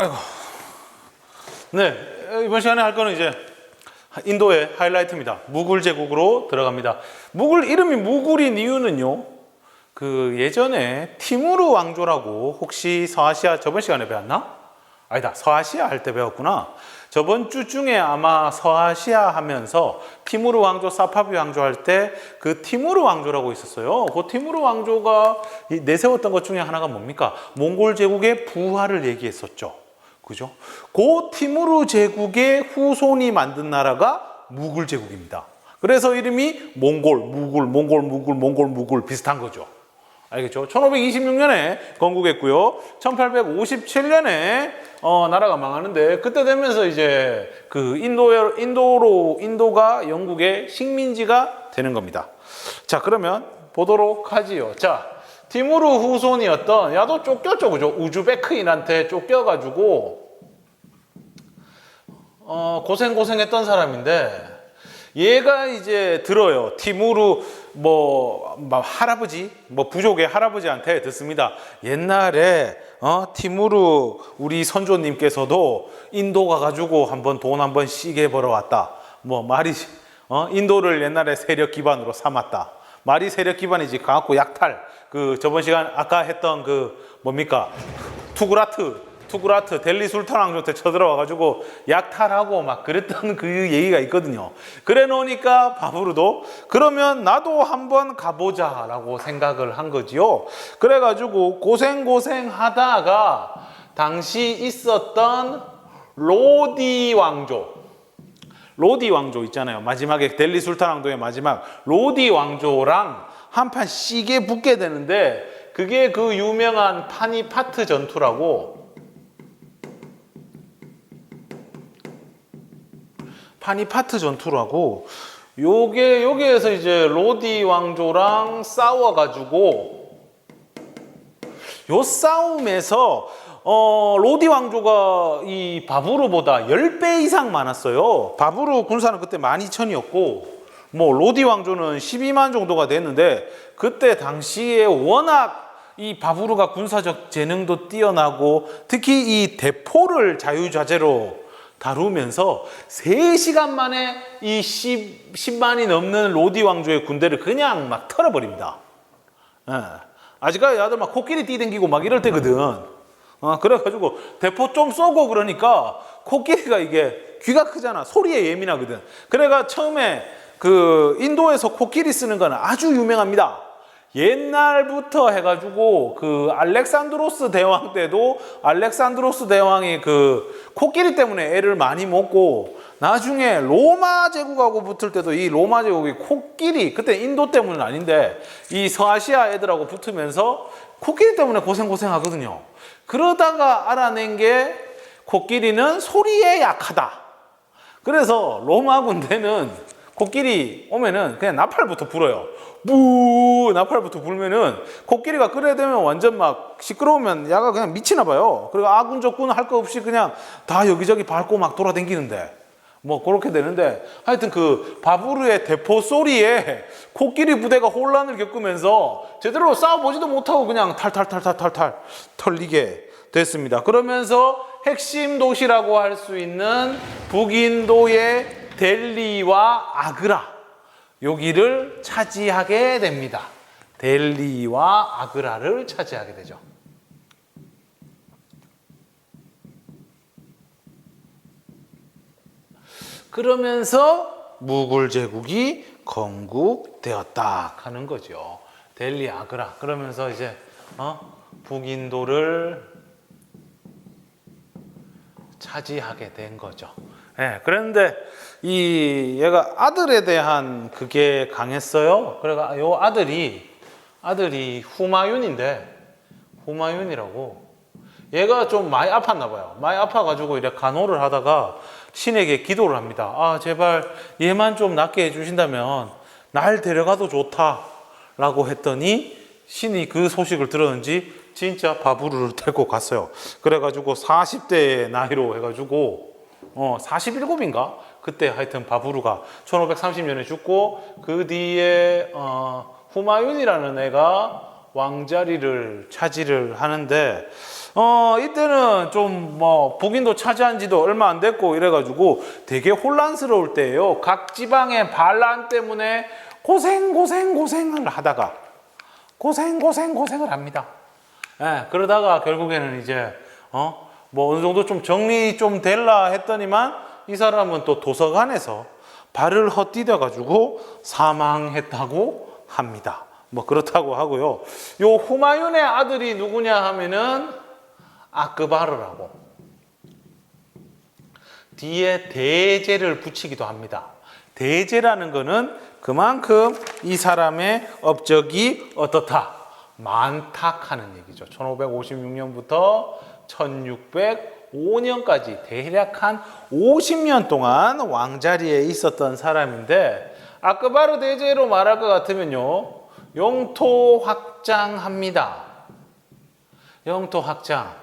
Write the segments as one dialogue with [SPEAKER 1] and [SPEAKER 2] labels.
[SPEAKER 1] 아이고. 네, 이번 시간에 할 거는 이제 인도의 하이라이트입니다. 무굴 제국으로 들어갑니다. 이름이 무굴인 이유는요, 그 예전에 티무르 왕조라고 혹시 서아시아 저번 시간에 배웠나? 아니다, 서아시아 할 때 배웠구나. 저번 주 중에 아마 서아시아 하면서 티무르 왕조, 사파비 왕조 할 때 그 티무르 왕조라고 있었어요. 그 티무르 왕조가 내세웠던 것 중에 하나가 뭡니까? 몽골 제국의 부활을 얘기했었죠. 그죠? 그 티무르 제국의 후손이 만든 나라가 무굴 제국입니다. 그래서 이름이 몽골 비슷한 거죠. 알겠죠? 1526년에 건국했고요. 1857년에 나라가 망하는데 그때 되면서 이제 그 인도가 영국의 식민지가 되는 겁니다. 자, 그러면 보도록 하지요. 자, 티무르 후손이었던 야도 쫓겼죠, 그죠? 우즈베크인한테 쫓겨가지고 고생했던 사람인데 얘가 이제 들어요. 티무르 할아버지, 부족의 할아버지한테 듣습니다. 옛날에 티무르 우리 선조님께서도 인도 가가지고 돈 한번 시게 벌어왔다. 인도를 옛날에 세력 기반으로 삼았다. 말이 세력 기반이지 가갖고 약탈. 저번 시간 아까 했던 투그라트 델리 술탄 왕조한테 쳐들어와가지고 약탈하고 막 그랬던 그 얘기가 있거든요. 그래 놓으니까 바브르도 그러면 나도 한번 가보자라고 생각을 한 거지요. 그래가지고 고생 하다가 당시 있었던 로디 왕조 있잖아요. 마지막에 델리 술탄 왕조의 마지막 로디 왕조랑 한판 시게 붙게 되는데 그게 그 유명한 파니파트 전투라고. 파니파트 전투라고 여기에서 이제 로디 왕조랑 싸워가지고 요 싸움에서 로디 왕조가 이 바부르보다 10배 이상 많았어요. 바부르 군사는 그때 12,000이었고 로디 왕조는 12만 정도가 됐는데 그때 당시에 워낙 이 바부르가 군사적 재능도 뛰어나고 특히 이 대포를 자유자재로 다루면서 3시간 만에 이 10만이 넘는 로디 왕조의 군대를 그냥 막 털어버립니다. 아직까지 아들 막 코끼리 뛰댕기고 막 이럴 때거든. 그래가지고 대포 좀 쏘고 그러니까 코끼리가 이게 귀가 크잖아. 소리에 예민하거든. 그래가 처음에 인도에서 코끼리 쓰는 건 아주 유명합니다. 옛날부터 해가지고 알렉산드로스 대왕 때도 알렉산드로스 대왕이 코끼리 때문에 애를 많이 먹고 나중에 로마 제국하고 붙을 때도 이 로마 제국이 코끼리 그때 인도 때문은 아닌데 이 서아시아 애들하고 붙으면서 코끼리 때문에 고생하거든요. 그러다가 알아낸 게 코끼리는 소리에 약하다. 그래서 로마 군대는 코끼리 오면은 그냥 나팔부터 불어요. 나팔부터 불면은 코끼리가 그래 되면 완전 막 시끄러우면 야가 그냥 미치나 봐요. 그리고 아군 적군 할 거 없이 그냥 다 여기저기 밟고 막 돌아다니는데 그렇게 되는데 하여튼 바부르의 대포 소리에 코끼리 부대가 혼란을 겪으면서 제대로 싸워보지도 못하고 그냥 탈탈 털리게 됐습니다. 그러면서 핵심 도시라고 할 수 있는 북인도의 델리와 아그라 여기를 차지하게 됩니다. 델리와 아그라를 차지하게 되죠. 그러면서 무굴 제국이 건국되었다 하는 거죠. 델리, 아그라. 그러면서 이제 북인도를 차지하게 된 거죠. 네, 그런데 얘가 아들에 대한 그게 강했어요. 그래가 요 아들이 후마윤이라고 얘가 좀 많이 아팠나 봐요. 많이 아파가지고 이렇게 간호를 하다가 신에게 기도를 합니다. 제발 얘만 좀 낫게 해주신다면 날 데려가도 좋다라고 했더니 신이 그 소식을 들었는지 진짜 바부르를 데리고 갔어요. 그래가지고 40대 나이로 해가지고 47인가? 그때 하여튼 바부르가 1530년에 죽고 그 뒤에 후마윤이라는 애가 왕자리를 차지를 하는데 이때는 좀 뭐 북인도 차지한 지도 얼마 안 됐고 이래가지고 되게 혼란스러울 때예요. 각 지방의 반란 때문에 고생을 하다가 고생을 합니다. 예, 그러다가 결국에는 이제 뭐 어느 정도 좀 정리 좀 될라 했더니만 이 사람은 또 도서관에서 발을 헛디뎌 가지고 사망했다고 합니다. 뭐 그렇다고 하고요. 요 후마윤의 아들이 누구냐 하면은 아크바르라고. 뒤에 대제를 붙이기도 합니다. 대제라는 거는 그만큼 이 사람의 업적이 어떻다? 많다하는 얘기죠. 1556년부터 1605년까지 대략 한 50년 동안 왕자리에 있었던 사람인데 아크바르 대제로 말할 것 같으면요. 영토 확장합니다. 영토 확장.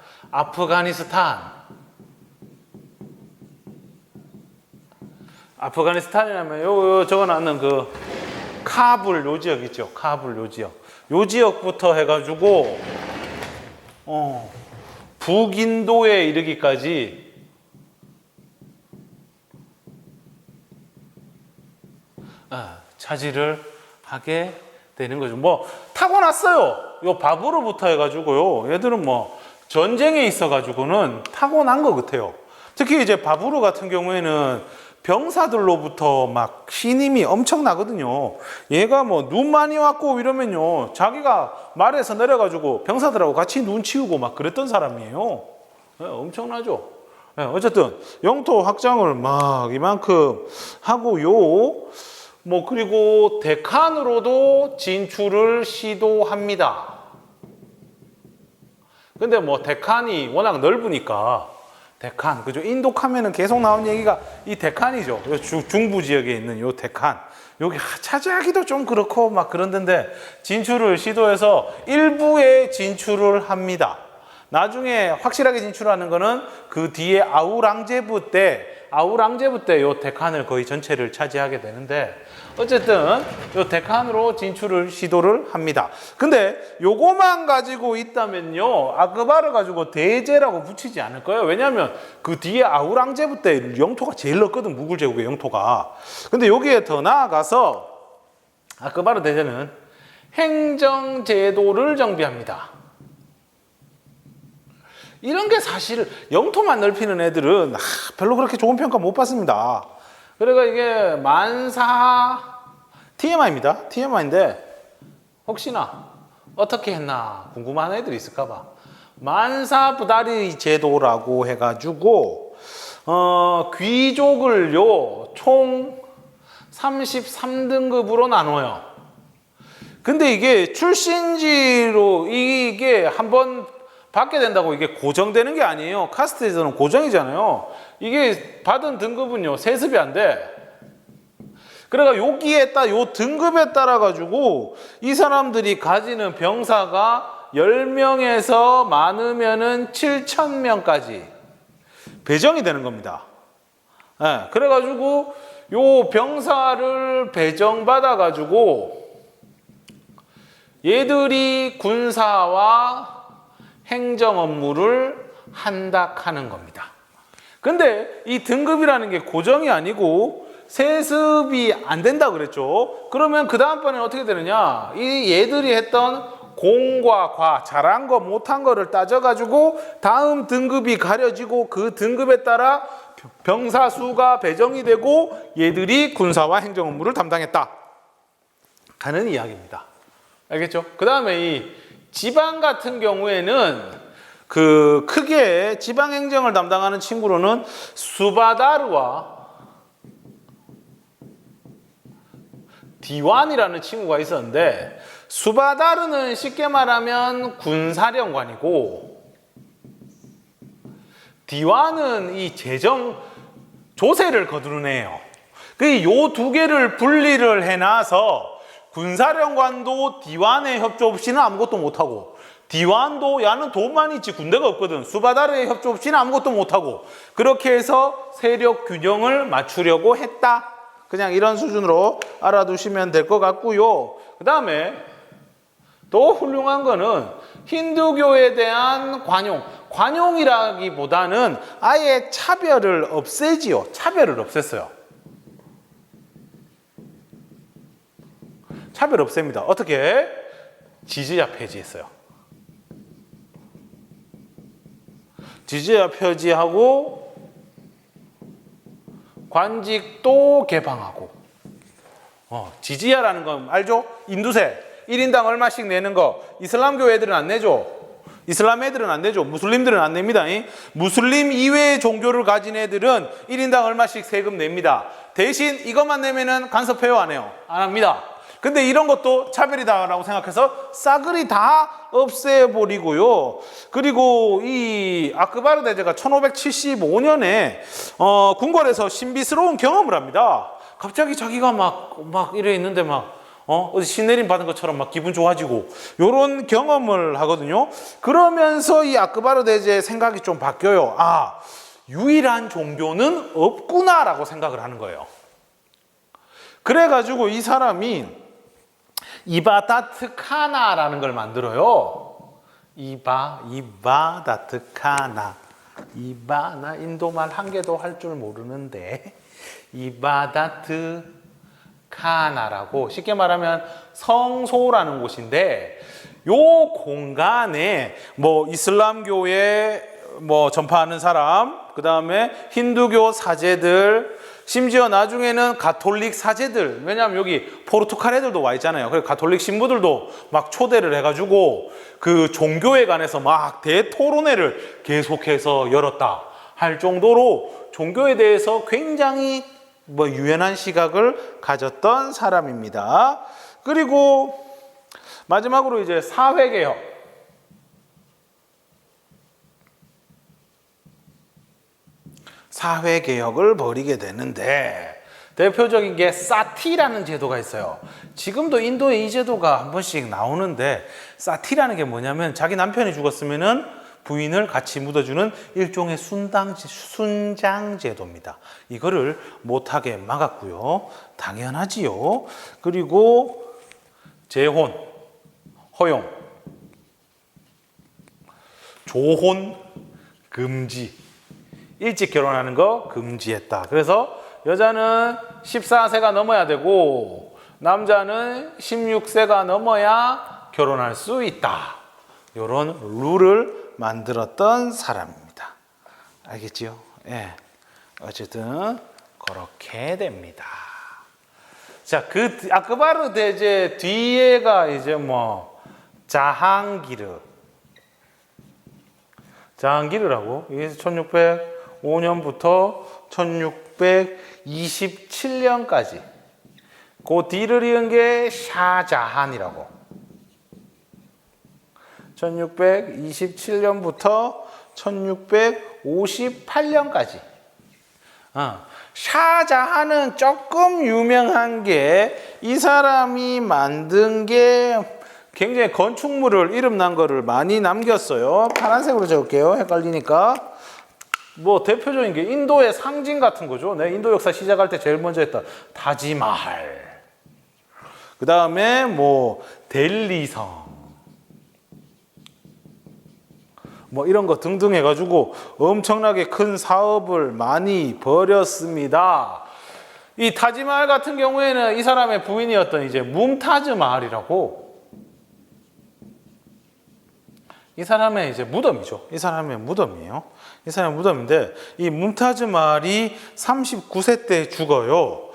[SPEAKER 1] 아프가니스탄이라면 요 적어놨는 그 카불 요 지역 있죠. 카불 요 지역. 요 지역부터 해가지고 북인도에 이르기까지 차지를 하게 되는 거죠. 뭐 타고났어요. 요 바브르부터 해가지고요. 얘들은 뭐 전쟁에 있어가지고는 타고난 것 같아요. 특히 이제 바브르 같은 경우에는 병사들로부터 막 신임이 엄청나거든요. 얘가 뭐 눈 많이 왔고 이러면요. 자기가 말에서 내려가지고 병사들하고 같이 눈 치우고 막 그랬던 사람이에요. 네, 엄청나죠. 네, 어쨌든 영토 확장을 막 이만큼 하고요. 뭐 그리고 데칸으로도 진출을 시도합니다. 근데 뭐 데칸이 워낙 넓으니까 데칸, 그죠? 인도하면은 계속 나온 얘기가 이 데칸이죠. 중부 지역에 있는 요 데칸. 여기 차지하기도 좀 그렇고 막 그런 데인데 진출을 시도해서 일부에 진출을 합니다. 나중에 확실하게 진출하는 거는 그 뒤에 아우랑제부 때 요 데칸을 거의 전체를 차지하게 되는데 어쨌든 요 데칸으로 진출을 시도를 합니다. 근데 요거만 가지고 있다면요. 아크바르 가지고 대제라고 붙이지 않을 거예요. 왜냐하면 그 뒤에 아우랑제부 때 영토가 제일 넓거든. 무굴 제국의 영토가. 근데 여기에 더 나아가서 아크바르 대제는 행정제도를 정비합니다. 이런 게 사실 영토만 넓히는 애들은 별로 그렇게 좋은 평가 못 받습니다. 그러니까 이게 만사 TMI입니다. TMI인데 혹시나 어떻게 했나 궁금한 애들이 있을까 봐. 만사부다리 제도라고 해가지고 귀족을요 총 33등급으로 나눠요. 근데 이게 출신지로 이게 한번 받게 된다고 이게 고정되는 게 아니에요. 카스트에서는 고정이잖아요. 이게 받은 등급은요 세습이 안 돼. 그러니까 여기에 요 등급에 따라 가지고 이 사람들이 가지는 병사가 10명에서 많으면은 7,000명까지 배정이 되는 겁니다. 네, 그래가지고 요 병사를 배정받아 가지고 얘들이 군사와 행정 업무를 한다 하는 겁니다. 근데 이 등급이라는 게 고정이 아니고 세습이 안 된다 그랬죠. 그러면 그 다음번에는 어떻게 되느냐? 이 얘들이 했던 공과 과, 잘한 거 못한 거를 따져가지고 다음 등급이 가려지고 그 등급에 따라 병사 수가 배정이 되고 얘들이 군사와 행정 업무를 담당했다 하는 이야기입니다. 알겠죠? 그 다음에 이 지방 같은 경우에는 그 크게 지방 행정을 담당하는 친구로는 수바다르와 디완이라는 친구가 있었는데 수바다르는 쉽게 말하면 군사령관이고 디완은 이 재정 조세를 거두는 애예요. 그 요 두 개를 분리를 해놔서 군사령관도 디완의 협조 없이는 아무것도 못하고 디완도 야는 돈만 있지 군대가 없거든. 수바다르의 협조 없이는 아무것도 못하고 그렇게 해서 세력 균형을 맞추려고 했다. 그냥 이런 수준으로 알아두시면 될 것 같고요. 그 다음에 또 훌륭한 거는 힌두교에 대한 관용이라기보다는 아예 차별을 없애지요. 차별을 없앴어요. 차별 없앱니다. 어떻게? 지지야 폐지했어요. 지지야 폐지하고 관직도 개방하고. 지지야라는 건 알죠? 인두세 1인당 얼마씩 내는 거. 이슬람교 애들은 안 내죠. 이슬람 애들은 안 내죠. 무슬림들은 안 냅니다. 무슬림 이외의 종교를 가진 애들은 1인당 얼마씩 세금 냅니다. 대신 이것만 내면은 간섭해요, 안 해요? 안 합니다. 근데 이런 것도 차별이다라고 생각해서 싸그리 다 없애버리고요. 그리고 이 아크바르 대제가 1575년에 궁궐에서 신비스러운 경험을 합니다. 갑자기 자기가 막 이래 있는데 어디 신내림 받은 것처럼 막 기분 좋아지고 요런 경험을 하거든요. 그러면서 이 아크바르 대제의 생각이 좀 바뀌어요. 아, 유일한 종교는 없구나라고 생각을 하는 거예요. 그래가지고 이 사람이 이바다트 카나라는 걸 만들어요. 이바다트 카나. 나 인도말 한 개도 할 줄 모르는데 이바다트 카나라고, 쉽게 말하면 성소라는 곳인데, 요 공간에 이슬람교에 전파하는 사람, 그 다음에 힌두교 사제들, 심지어 나중에는 가톨릭 사제들, 왜냐하면 여기 포르투갈 애들도 와 있잖아요. 그래서 가톨릭 신부들도 막 초대를 해가지고 그 종교에 관해서 막 대토론회를 계속해서 열었다 할 정도로 종교에 대해서 굉장히 유연한 시각을 가졌던 사람입니다. 그리고 마지막으로 이제 사회개혁. 사회개혁을 벌이게 되는데 대표적인 게 사티라는 제도가 있어요. 지금도 인도에 이 제도가 한 번씩 나오는데, 사티라는 게 뭐냐면 자기 남편이 죽었으면은 부인을 같이 묻어주는 일종의 순장 제도입니다. 이거를 못하게 막았고요. 당연하지요. 그리고 재혼, 허용, 조혼, 금지. 일찍 결혼하는 거 금지했다. 그래서 여자는 14세가 넘어야 되고 남자는 16세가 넘어야 결혼할 수 있다. 이런 룰을 만들었던 사람입니다. 알겠지요? 예. 어쨌든 그렇게 됩니다. 자, 그 아크바르 대제 뒤에가 이제 자항기르라고. 이게 1605년부터 1627년까지. 그 뒤를 이은 게 샤자한이라고. 1627년부터 1658년까지. 샤자한은 조금 유명한 게 이 사람이 만든 게 굉장히 건축물을 이름난 거를 많이 남겼어요. 파란색으로 적을게요. 헷갈리니까. 대표적인 게 인도의 상징 같은 거죠. 네, 인도 역사 시작할 때 제일 먼저 했던 타지마할. 그 다음에 델리성. 이런 거 등등 해가지고 엄청나게 큰 사업을 많이 벌였습니다. 이 타지마할 같은 경우에는 이 사람의 부인이었던 이제 뭄타즈 마할이라고. 이 사람의 이제 무덤이죠. 이 사람의 무덤이에요. 이 사람의 무덤인데, 이 뭄타즈 마할이 39세 때 죽어요.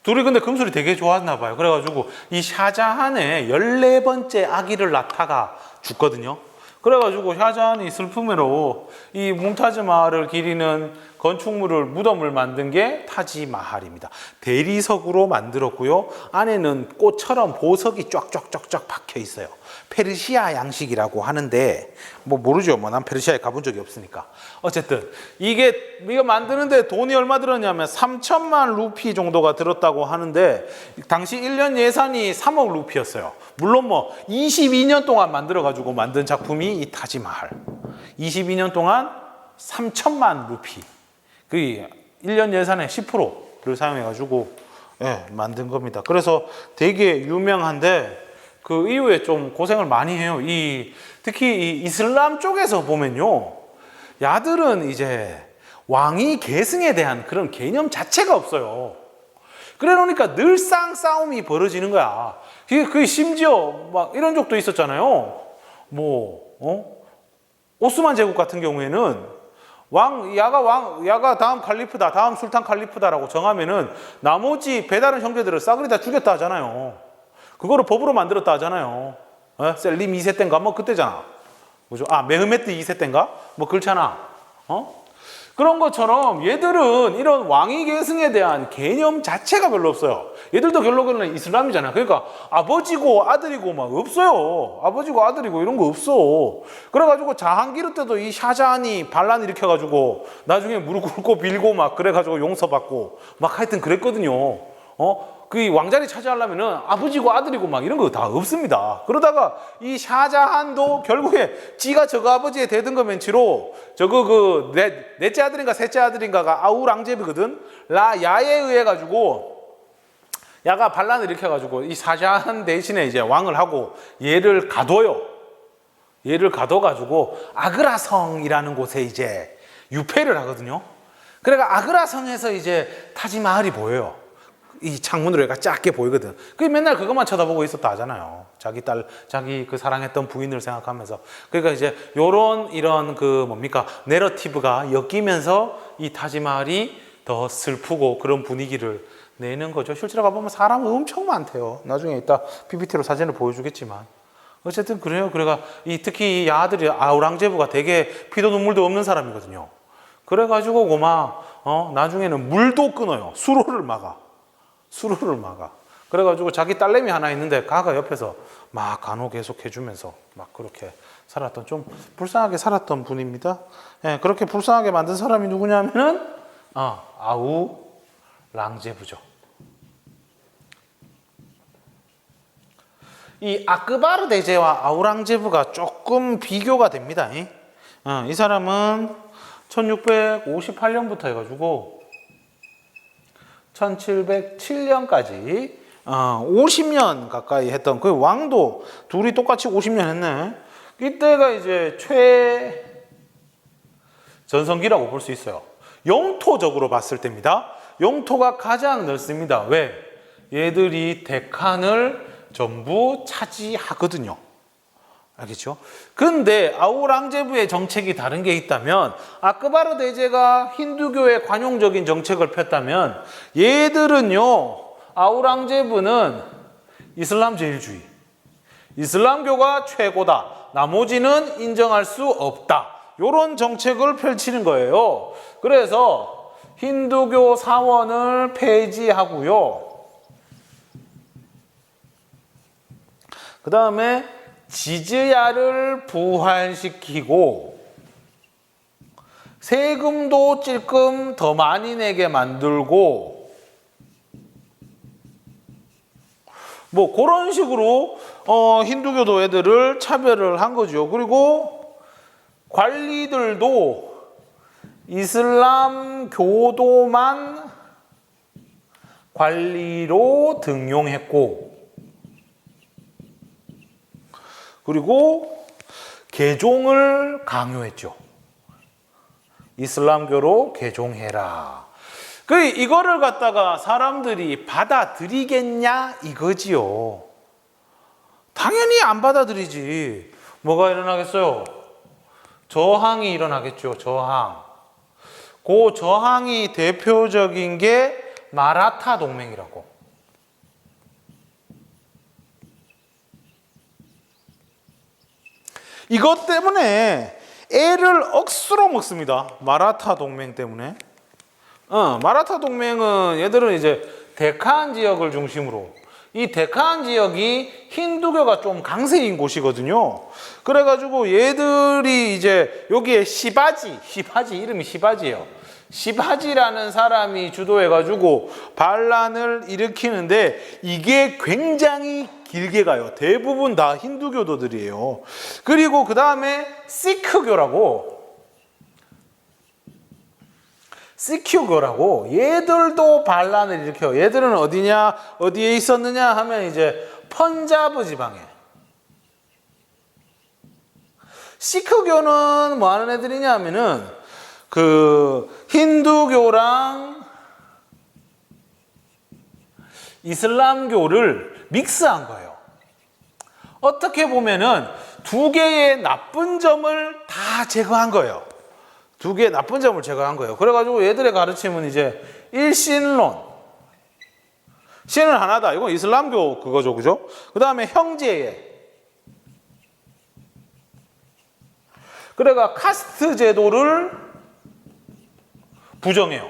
[SPEAKER 1] 둘이 근데 금술이 되게 좋았나 봐요. 그래가지고 이 샤자한의 14번째 아기를 낳다가 죽거든요. 그래가지고 샤자한이 슬픔으로 이 뭉타즈 마할을 기리는 건축물을, 무덤을 만든 게 타지마할입니다. 대리석으로 만들었고요. 안에는 꽃처럼 보석이 쫙쫙쫙쫙 박혀 있어요. 페르시아 양식이라고 하는데 모르죠. 난 페르시아에 가본 적이 없으니까. 어쨌든 이거 만드는데 돈이 얼마 들었냐면 3천만 루피 정도가 들었다고 하는데, 당시 1년 예산이 3억 루피였어요. 물론 22년 동안 만들어가지고 만든 작품이 이 타지마할. 22년 동안 3천만 루피. 그 1년 예산의 10%를 사용해가지고 만든 겁니다. 그래서 되게 유명한데, 그 이후에 좀 고생을 많이 해요. 특히 이 이슬람 쪽에서 보면요, 야들은 이제 왕위 계승에 대한 그런 개념 자체가 없어요. 그래 놓으니까 늘상 싸움이 벌어지는 거야. 그 심지어 막 이런 적도 있었잖아요. 오스만 제국 같은 경우에는 야가 다음 칼리프다, 다음 술탄 칼리프다라고 정하면은 나머지 배다른 형제들을 싸그리 다 죽였다 하잖아요. 그거를 법으로 만들었다 하잖아요. 셀림 2세 때인가? 뭐 그때잖아. 뭐죠? 메흐메트 2세 때인가? 뭐 그렇잖아. 그런 것처럼 얘들은 이런 왕위 계승에 대한 개념 자체가 별로 없어요. 얘들도 결론은 이슬람이잖아. 그러니까 아버지고 아들이고 막 없어요. 아버지고 아들이고 이런 거 없어. 그래가지고 자한기르 때도 이 샤자한이 반란 일으켜가지고 나중에 무릎 꿇고 빌고 막 그래가지고 용서받고 막 하여튼 그랬거든요. 그 왕자리 차지하려면은 아버지고 아들이고 막 이런 거 다 없습니다. 그러다가 이 샤자한도 결국에 지가 저거 아버지의 대등거 맨치로 저거 넷째 아들인가 셋째 아들인가가 아우랑제브거든. 야에 의해 가지고 야가 반란을 일으켜가지고 이 샤자한 대신에 이제 왕을 하고 얘를 가둬요. 얘를 가둬가지고 아그라성이라는 곳에 이제 유폐를 하거든요. 그러니까 아그라성에서 이제 타지마할이 보여요. 이 창문으로 얘가 작게 보이거든. 그 맨날 그것만 쳐다보고 있었다 하잖아요. 자기 딸, 자기 그 사랑했던 부인을 생각하면서. 그러니까 이제 이런 그 뭡니까 내러티브가 엮이면서 이 타지마할이 더 슬프고 그런 분위기를 내는 거죠. 실제로 가보면 사람 엄청 많대요. 나중에 이따 PPT로 사진을 보여주겠지만. 어쨌든 그래요. 그래가 특히 이 아들이 아우랑제부가 되게 피도 눈물도 없는 사람이거든요. 그래가지고 나중에는 물도 끊어요. 수로를 막아. 그래가지고 자기 딸내미 하나 있는데 가가 옆에서 막 간호 계속 해주면서 막 그렇게 살았던, 좀 불쌍하게 살았던 분입니다. 예, 그렇게 불쌍하게 만든 사람이 누구냐면은 아우 랑제부죠. 이 아크바르 대제와 아우랑제부가 조금 비교가 됩니다. 이 사람은 1658년부터 해가지고 1707년까지 50년 가까이 했던 그 왕도 둘이 똑같이 50년 했네. 이때가 이제 최전성기라고 볼 수 있어요. 영토적으로 봤을 때입니다. 영토가 가장 넓습니다. 왜? 얘들이 데칸을 전부 차지하거든요. 알겠죠? 근데 아우랑제부의 정책이 다른 게 있다면, 아크바르 대제가 힌두교의 관용적인 정책을 폈다면 얘들은요, 아우랑제부는 이슬람 제일주의, 이슬람교가 최고다, 나머지는 인정할 수 없다, 이런 정책을 펼치는 거예요. 그래서 힌두교 사원을 폐지하고요, 그 다음에 지즈야를 부활시키고 세금도 찔끔 더 많이 내게 만들고 뭐 그런 식으로 힌두교도 애들을 차별을 한 거죠. 그리고 관리들도 이슬람 교도만 관리로 등용했고, 그리고 개종을 강요했죠. 이슬람교로 개종해라. 이거를 갖다가 사람들이 받아들이겠냐 이거지요. 당연히 안 받아들이지. 뭐가 일어나겠어요? 저항이 일어나겠죠. 저항. 그 저항이 대표적인 게 마라타 동맹이라고. 이것 때문에 애를 억수로 먹습니다. 마라타 동맹 때문에. 마라타 동맹은 얘들은 이제 데칸 지역을 중심으로, 이 데칸 지역이 힌두교가 좀 강세인 곳이거든요. 그래가지고 얘들이 이제 여기에 시바지 이름이 시바지예요. 시바지라는 사람이 주도해가지고 반란을 일으키는데 이게 굉장히 길게 가요. 대부분 다 힌두교도들이에요. 그리고 그 다음에 시크교라고 얘들도 반란을 일으켜. 얘들은 어디에 있었느냐 하면 이제 펀자브 지방에, 시크교는 뭐 하는 애들이냐 하면은 그 힌두교랑 이슬람교를 믹스한 거예요. 어떻게 보면은 두 개의 나쁜 점을 다 제거한 거예요. 두 개의 나쁜 점을 제거한 거예요. 그래가지고 얘들의 가르침은 이제 일신론. 신은 하나다. 이건 이슬람교 그거죠. 그죠? 그 다음에 형제애. 그래가 카스트 제도를 부정해요.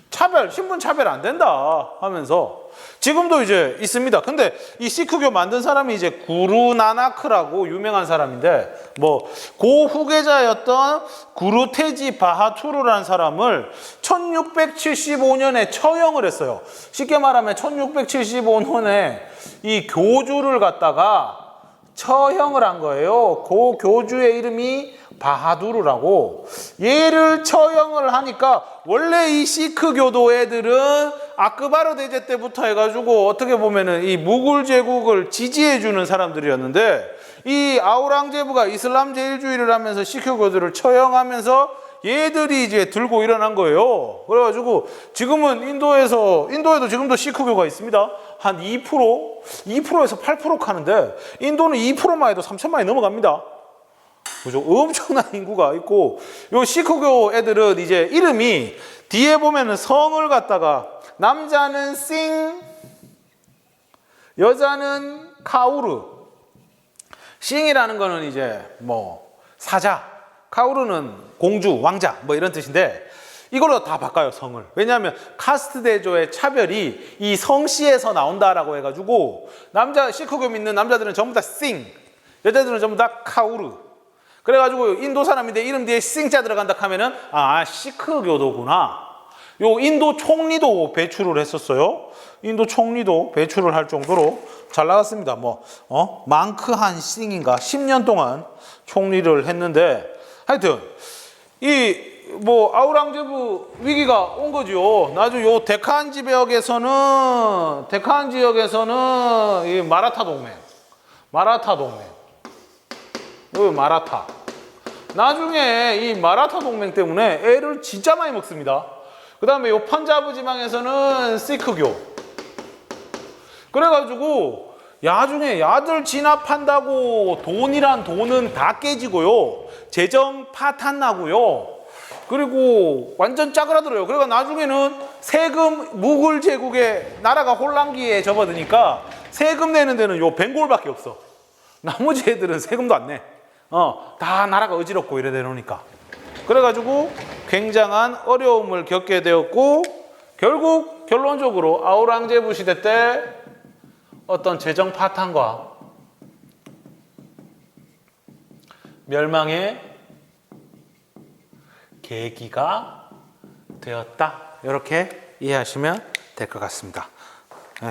[SPEAKER 1] 차별, 신분 차별 안 된다 하면서 지금도 이제 있습니다. 근데 이 시크교 만든 사람이 이제 구루 나나크라고 유명한 사람인데 뭐 고 후계자였던 구루 테지 바하투르라는 사람을 1675년에 처형을 했어요. 쉽게 말하면 1675년에 이 교주를 갖다가 처형을 한 거예요. 그 교주의 이름이 바하두르라고. 얘를 처형을 하니까 원래 이 시크교도 애들은 아크바르 대제 때부터 해가지고 어떻게 보면은 이 무굴 제국을 지지해주는 사람들이었는데 이 아우랑제부가 이슬람 제일주의를 하면서 시크교들을 처형하면서 얘들이 이제 들고 일어난 거예요. 그래가지고 지금은 인도에도 지금도 시크교가 있습니다. 한 2%에서 8% 하는데 인도는 2%만 해도 3천만이 넘어갑니다. 그죠? 엄청난 인구가 있고 요 시크교 애들은 이제 이름이 뒤에 보면은 성을 갖다가 남자는 싱, 여자는 카우르. 싱이라는 거는 이제 뭐 사자, 카우르는 공주, 왕자 뭐 이런 뜻인데 이걸로 다 바꿔요, 성을. 왜냐하면 카스트 대조의 차별이 이 성씨에서 나온다라고 해가지고 시크교 믿는 남자들은 전부 다 싱, 여자들은 전부 다 카우르. 그래가지고 인도 사람인데 이름 뒤에 싱자 들어간다 하면은 시크교도구나. 요 인도 총리도 배출을 했었어요. 인도 총리도 배출을 할 정도로 잘 나갔습니다. 망크한 싱인가 10년 동안 총리를 했는데 하여튼 아우랑제부 위기가 온 거죠. 나중에 요 데칸 지역에서는 이 마라타 동맹. 여기 마라타. 나중에 이 마라타 동맹 때문에 애를 진짜 많이 먹습니다. 그 다음에 요 펀자브 지방에서는 시크교. 그래가지고 나중에 야들 진압한다고 돈은 다 깨지고요. 재정 파탄 나고요. 그리고 완전 짜그라들어요. 그러니까 나중에는 세금 무굴 제국의 나라가 혼란기에 접어드니까 세금 내는 데는 요 벵골밖에 없어. 나머지 애들은 세금도 안 내. 다 나라가 어지럽고 이래 되놓으니까. 그래가지고 굉장한 어려움을 겪게 되었고 결국 결론적으로 아우랑제부 시대 때 어떤 재정 파탄과 멸망의 계기가 되었다. 이렇게 이해하시면 될 것 같습니다. 네.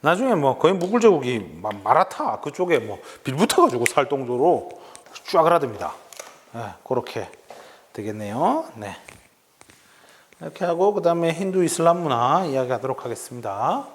[SPEAKER 1] 나중에 거의 무굴 제국이 마라타 그쪽에 빌붙어가지고 살 정도로 쫙그라듭니다. 네, 그렇게 되겠네요. 네. 이렇게 하고 그 다음에 힌두 이슬람 문화 이야기하도록 하겠습니다.